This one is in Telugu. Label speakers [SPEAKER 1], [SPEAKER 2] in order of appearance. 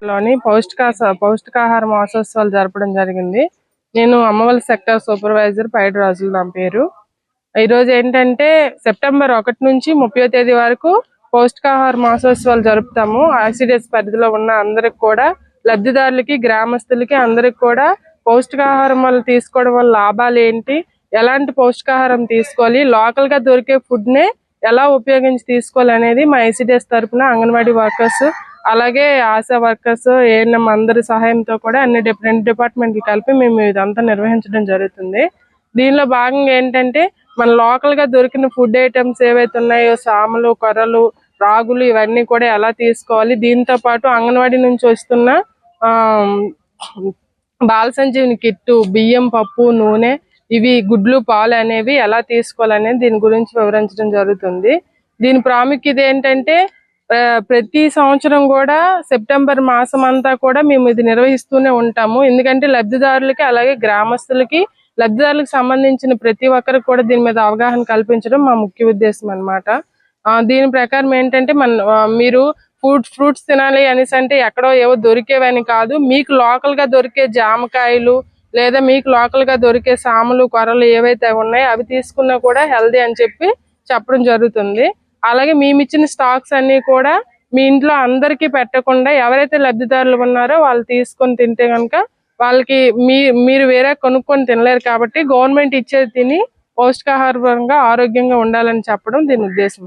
[SPEAKER 1] లోని పౌష్టికాహార మాసోత్సవాలు జరపడం జరిగింది. నేను అమ్మవల్ సెక్టర్ సూపర్వైజర్ పైడి రాజులు నా పేరు. ఈరోజు ఏంటంటే సెప్టెంబర్ 1 నుంచి 30వ తేదీ వరకు పౌష్టికాహార మాసోత్సవాలు జరుపుతాము. ఐసిడిఎస్ పరిధిలో ఉన్న అందరికి కూడా, లబ్ధిదారులకి, గ్రామస్తులకి అందరికి కూడా పౌష్టికాహారం వల్ల తీసుకోవడం వల్ల లాభాలు ఏంటి, ఎలాంటి పౌష్టికాహారం తీసుకోవాలి, లోకల్ గా దొరికే ఫుడ్ నే ఎలా ఉపయోగించి తీసుకోవాలి అనేది మా ఐసిడిఎస్ తరఫున అంగన్వాడీ వర్కర్స్, అలాగే ఆశా వర్కర్స్, ఏఎన్ఎం అందరి సహాయంతో కూడా అన్ని డిపార్ట్మెంట్లు కలిపి మేము ఇదంతా నిర్వహించడం జరుగుతుంది. దీనిలో భాగంగా ఏంటంటే మన లోకల్ గా దొరికిన ఫుడ్ ఐటమ్స్ ఏవైతే ఉన్నాయో, సామలు, కొర్రలు, రాగులు, ఇవన్నీ కూడా ఎలా తీసుకోవాలి, దీంతో పాటు అంగన్వాడీ నుంచి వస్తున్న బాల సంజీవిని కిట్టు, బియ్యం, పప్పు, నూనె, ఇవి గుడ్లు, పాలు అనేవి ఎలా తీసుకోవాలనేది దీని గురించి వివరించడం జరుగుతుంది. దీని ప్రాముఖ్యత ఏంటంటే ప్రతి సంవత్సరం కూడా సెప్టెంబర్ మాసం అంతా కూడా మేము ఇది నిర్వహిస్తూనే ఉంటాము. ఎందుకంటే లబ్ధిదారులకి, అలాగే గ్రామస్తులకి, లబ్ధిదారులకు సంబంధించిన ప్రతి ఒక్కరికి కూడా దీని మీద అవగాహన కల్పించడం మా ముఖ్య ఉద్దేశం అన్నమాట. దీని ప్రకారం ఏంటంటే మీరు ఫ్రూట్స్ తినాలి అనేసి అంటే ఎక్కడో ఏవో దొరికేవని కాదు, మీకు లోకల్ గా దొరికే జామకాయలు, లేదా మీకు లోకల్ గా దొరికే సాములు, కొర్రలు ఏవైతే ఉన్నాయో అవి తీసుకున్నా కూడా హెల్దీ అని చెప్పడం జరుగుతుంది. అలాగే మేమిచ్చిన స్టాక్స్ అన్ని కూడా మీ ఇంట్లో అందరికీ పెట్టకుండా ఎవరైతే లబ్ధిదారులు ఉన్నారో వాళ్ళు తీసుకొని తింటే కనుక వాళ్ళకి మీరు వేరే కొనుక్కొని తినలేరు. కాబట్టి గవర్నమెంట్ ఇచ్చేది తిని పౌష్టికాహారంగా ఆరోగ్యంగా ఉండాలని చెప్పడం దీని ఉద్దేశం.